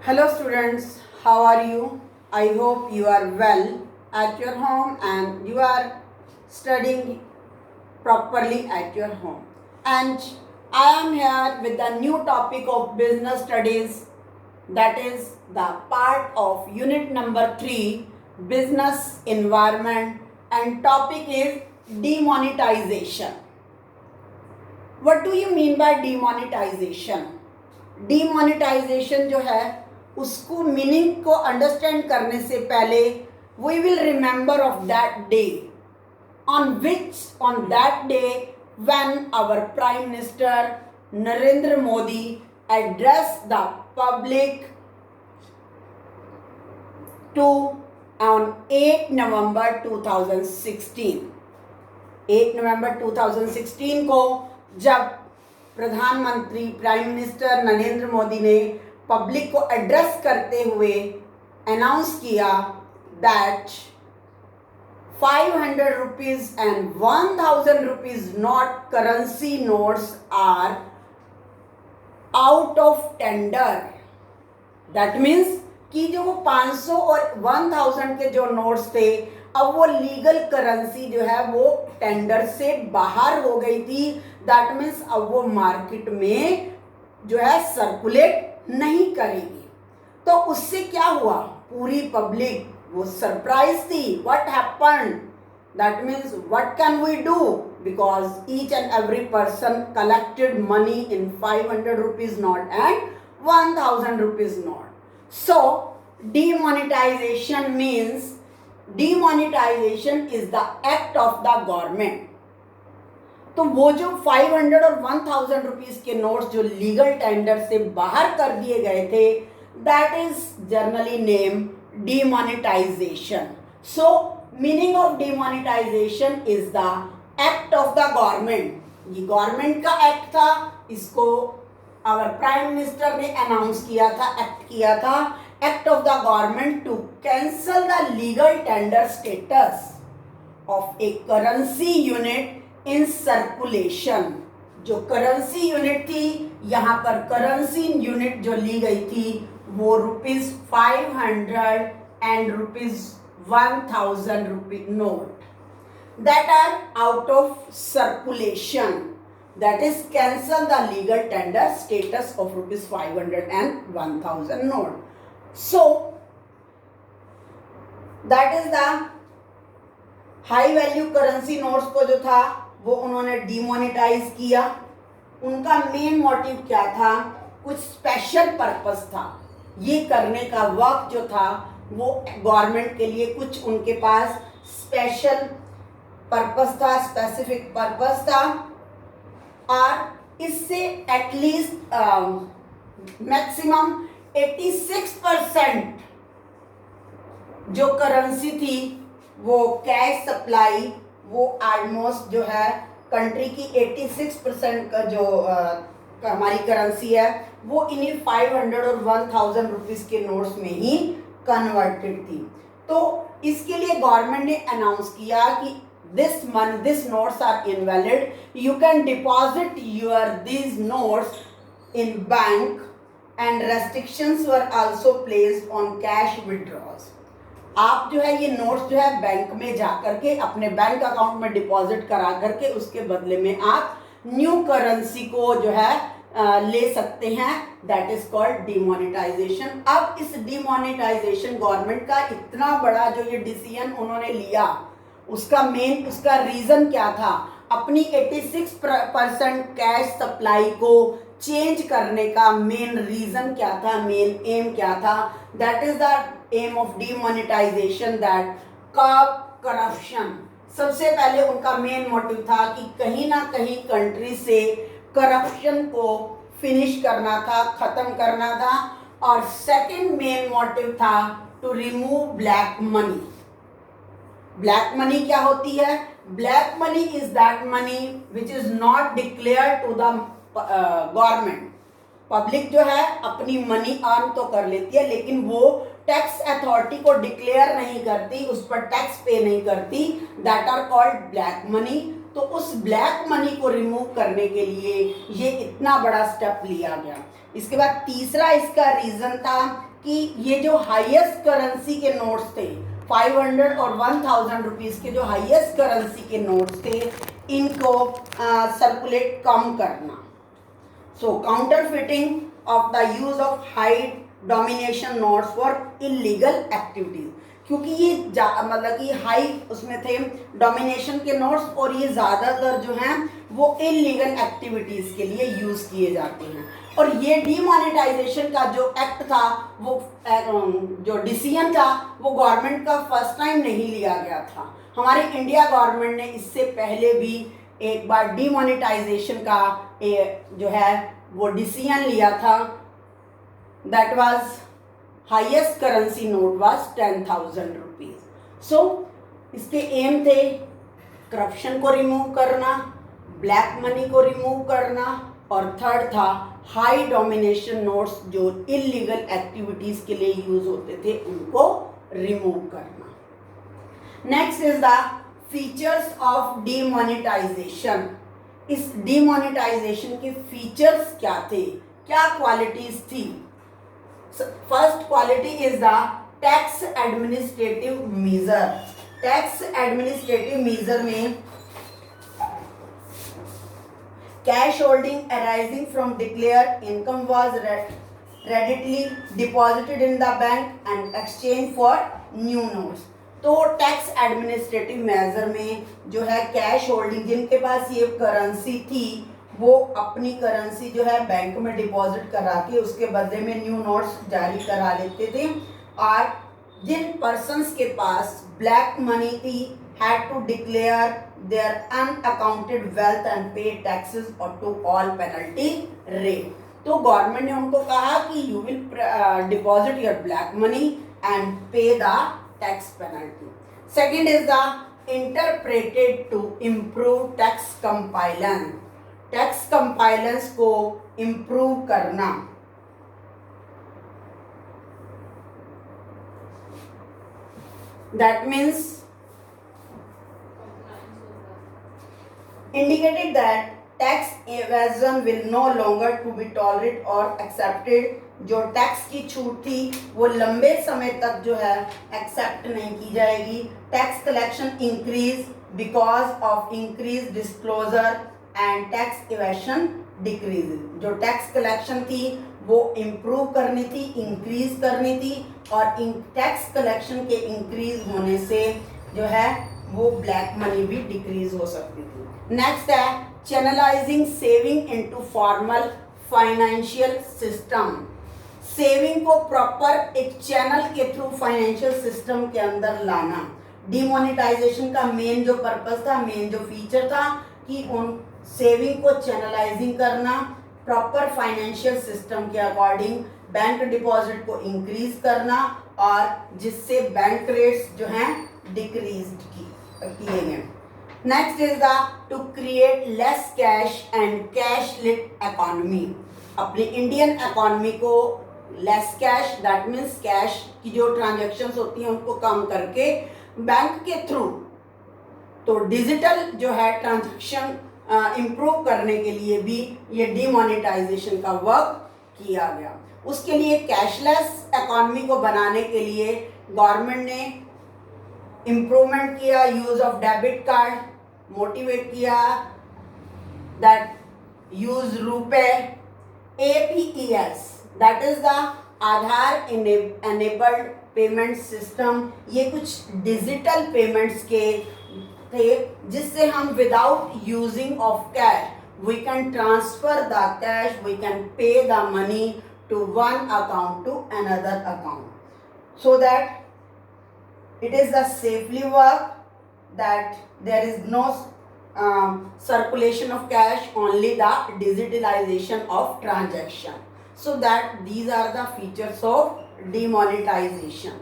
Hello students, how are you? I hope you are well at your home and you are studying properly at your home. And I am here with the new topic of business studies, that is the part of unit number 3, business environment, and topic is demonetization. What do you mean by demonetization? Demonetization जो है उसको meaning को understand करने से पहले we will remember of that day on that day when our Prime Minister Narendra Modi addressed the public on 8 November 2016. 8 नवंबर 2016 को जब प्रधानमंत्री प्राइम मिनिस्टर नरेंद्र मोदी ने पब्लिक को एड्रेस करते हुए अनाउंस किया that 500 rupees and 1000 rupees not currency notes are out of tender. That means कि जो वो 500 और 1000 के जो नोट्स थे अब वो लीगल करेंसी जो है वो टेंडर से बाहर हो गई थी. दैट मीन्स अब वो मार्केट में जो है सर्कुलेट नहीं करेगी. तो उससे क्या हुआ, पूरी पब्लिक वो सरप्राइज थी. What happened, that means what can we do, because each and every person collected money in 500 rupees note and 1000 rupees note. So demonetization means, demonetization is the act of the government. तो वो जो 500 और 1000 rupees के notes जो legal tender से बाहर कर दिए गए थे, that is generally name demonetization. So meaning of demonetization is the act of the government. ये गवर्नमेंट का एक्ट था, इसको आवर प्राइम मिनिस्टर ने अनाउंस किया था, एक्ट किया था. Act of the government to cancel the legal tender status of a currency unit in circulation. जो करेंसी यूनिट थी, यहाँ पर करेंसी यूनिट जो ली गई थी वो ₹500 and ₹1000 rupee note that are out of circulation, that is cancel the legal tender status of ₹500 and 1000 note. So that is the high value currency notes को जो था वो उन्होंने डिमोनेटाइज किया. उनका मेन मोटिव क्या था, कुछ स्पेशल पर्पस था. ये करने का वक्त जो था वो गवर्नमेंट के लिए कुछ उनके पास स्पेशल पर्पस था, स्पेसिफिक पर्पस था. और इससे एटलीस्ट मैक्सिमम 86% जो करेंसी थी वो कैश सप्लाई वो ऑलमोस्ट जो है कंट्री की 86% का जो हमारी करेंसी है वो इन्हीं 500 और 1000 रुपीस के नोट्स में ही कन्वर्टेड थी. तो इसके लिए गवर्नमेंट ने अनाउंस किया कि this notes are invalid, you can deposit your these notes in bank and restrictions were also placed on cash withdrawals. आप जो है ये नोट्स जो है बैंक में जा करके अपने बैंक अकाउंट में डिपॉजिट करा करके उसके बदले में आप न्यू करेंसी को जो है ले सकते हैं. That is called demonetisation. अब इस डिमोनेटाइजेशन गवर्नमेंट का इतना बड़ा जो ये डिसीजन उन्होंने लिया, उसका रीजन क्या था, अपनी 86% कैश सप्लाई को चेंज करने का मेन रीजन क्या था, मेन एम क्या था. That is the aim of demonetisation, that curb corruption. सबसे पहले उनका मेन मोटिव था कि कहीं ना कहीं कंट्री से करप्शन को फिनिश करना था, खत्म करना था. और सेकंड मेन मोटिव था to remove black money. Black money क्या होती है, black money is that money which is not declared to the government. Public जो है अपनी मनी अर्न तो कर लेती है लेकिन वो टैक्स अथॉरिटी को डिक्लेयर नहीं करती, उस पर टैक्स पे नहीं करती. That are called black money. तो उस ब्लैक मनी को रिमूव करने के लिए ये इतना बड़ा स्टेप लिया गया. इसके बाद तीसरा इसका रीजन था कि ये जो हाईएस्ट करेंसी के नोट्स थे 500 और 1000 रुपीज़ के जो हाईएस्ट करेंसी के नोट्स थे इनको सर्कुलेट कम करना. So counterfeiting of the use of high domination notes for illegal activities, क्योंकि ये मतलब कि हाई उसमें थे डोमिनेशन के नोट्स और ये ज़्यादातर जो हैं वो इलीगल एक्टिविटीज़ के लिए यूज़ किए जाते हैं. और ये डीमोनेटाइजेशन का जो एक्ट था वो जो डिसीजन था वो गवर्नमेंट का फर्स्ट टाइम नहीं लिया गया था. हमारी इंडिया गवर्नमेंट ने इससे पहले भी एक बार डीमोनेटाइजेशन का जो है वो डिसीजन लिया था. That was highest currency note was 10,000 rupees. So इसके एम थे करप्शन को रिमूव करना, ब्लैक मनी को रिमूव करना और थर्ड था हाई डोमिनेशन नोट्स जो इलीगल एक्टिविटीज के लिए यूज होते थे उनको रिमूव करना. Next is the features of demonetisation. इस डीमोनेटाइजेशन के फीचर्स क्या थे, क्या क्वालिटीज थी? First quality is the tax administrative measure. Tax administrative measure में cash holding arising from declared income was readily deposited in the bank and exchanged for new notes. तो tax administrative measure में जो है cash holding, जिनके पास ये currency थी वो अपनी करेंसी जो है बैंक में डिपॉजिट करा के उसके बदले में न्यू नोट्स जारी करा लेते थे. और जिन पर्सन्स के पास ब्लैक मनी थी had to declare their unaccounted wealth and pay taxes और टू ऑल पेनल्टी रेट. तो गवर्नमेंट ने उनको कहा कि you will deposit your black money and pay the tax penalty. Second is the interpreted to improve tax compliance. Tax compliance को improve करना. That means indicated that tax evasion will no longer to be tolerated or accepted. जो tax की छूट थी वो लंबे समय तक जो है एक्सेप्ट नहीं की जाएगी. Tax collection increase because of increase disclosure and tax evasion decrease. जो टैक्स कलेक्शन थी वो इम्प्रूव करनी थी, इंक्रीज करनी थी और टैक्स कलेक्शन के इंक्रीज होने से जो है वो ब्लैक मनी भी डिक्रीज हो सकती थी. नेक्स्ट है channelising saving into formal financial system. Saving को प्रॉपर एक चैनल के थ्रू फाइनेंशियल सिस्टम के अंदर लाना. डीमोनेटाइजेशन का मेन जो पर्पस था, मेन जो फीचर था कि उन सेविंग को चैनलाइजिंग करना, प्रॉपर फाइनेंशियल सिस्टम के अकॉर्डिंग बैंक डिपॉजिट को इंक्रीज करना और जिससे बैंक रेट्स जो हैं डिक्रीज किए गए. Next is the to create less cash and cash lite economy. अपनी इंडियन इकोनॉमी को less cash, that means cash की जो ट्रांजैक्शंस होती हैं उनको कम करके बैंक के थ्रू तो डिजिटल जो है ट्रांजैक्शन इम्प्रूव करने के लिए भी ये डीमोनेटाइजेशन का वर्क किया गया. उसके लिए कैशलेस इकोनॉमी को बनाने के लिए गवर्नमेंट ने इम्प्रूवमेंट किया, use of debit card motivate किया, that use RuPay, APES that is the Aadhaar enabled payment system. ये कुछ डिजिटल पेमेंट्स के थे जिससे हम without using of cash we can transfer the cash, we can pay the money to one account to another account, so that it is a safely work, that there is no circulation of cash, only the digitalization of transaction. So that these are the features of demonetization.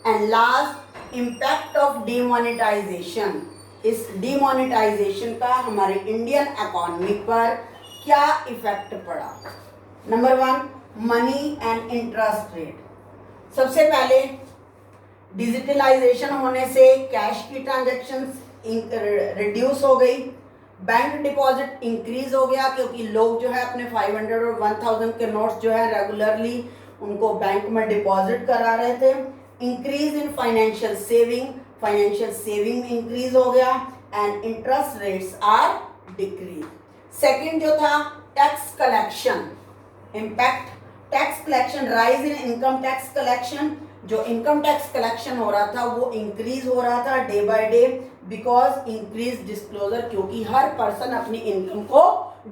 And last, impact of demonetization. इस demonetization का हमारे Indian economy पर क्या effect पड़ा? Number 1, money and interest rate. सबसे पहले digitalisation होने से कैश की ट्रांजैक्शंस रिड्यूस हो गई, बैंक डिपॉजिट इंक्रीज हो गया क्योंकि लोग जो है अपने 500 और 1000 के नोट्स जो है रेगुलरली उनको बैंक में डिपॉजिट करा रहे थे। Increase in financial saving increase हो गया and interest rates are decrease. Second जो था tax collection impact, tax collection, rise in income tax collection, जो इनकम टैक्स कलेक्शन हो रहा था वो इंक्रीज हो रहा था day by day because increase disclosure, क्योंकि हर पर्सन अपनी इनकम को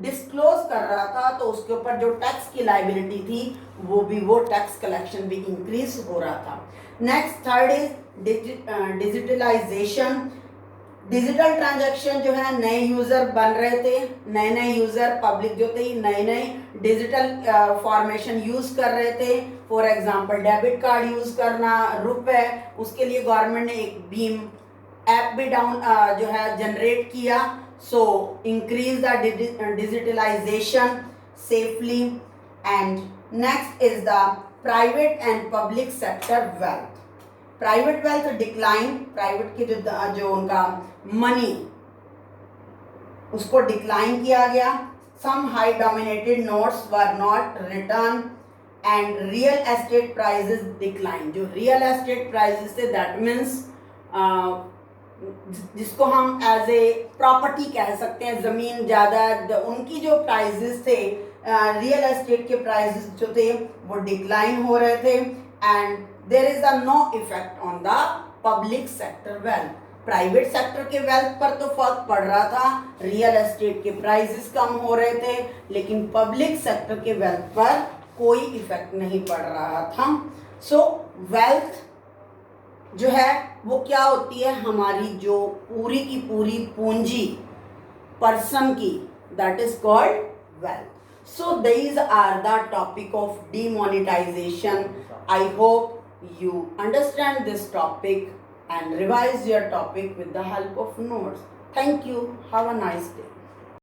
डिस्क्लोज कर रहा था तो उसके ऊपर जो टैक्स की लाइबिलिटी थी वो टैक्स कलेक्शन भी इंक्रीज हो रहा था। Next third is digitalization, digital transaction जो है, नए यूजर बन रहे थे, नए यूजर पब्लिक जो थे नए डिजिटल फॉर्मेशन यूज कर रहे थे। For example debit card use करना, रुपए, उसके लिए गवर्नमेंट ने एक भीम ऐप भी जो है जनरेट किया। So increase the digitalization safely. And next is the private and public sector wealth, private wealth decline, private की जो उनका मनी उसको डिक्लाइन किया गया। Some high dominated notes were not return and real estate prices decline, जो real estate prices थे that means जिसको हम एज ए प्रॉपर्टी कह सकते हैं, जमीन ज़्यादा, उनकी जो प्राइजेस थे रियल एस्टेट के प्राइजेस जो थे वो डिक्लाइन हो रहे थे and there is a no effect on the public sector wealth, private sector के वेल्थ पर तो फर्क पड़ रहा था, रियल एस्टेट के प्राइसेस कम हो रहे थे, लेकिन पब्लिक सेक्टर के वेल्थ पर कोई इफेक्ट नहीं पड़ रहा था। सो वेल्थ जो है वो क्या होती है, हमारी जो पूरी की पूरी पूंजी पर्सन की, that is called wealth. So these are the topic of demonetization. I hope you understand this topic and revise your topic with the help of notes. Thank you. Have a nice day.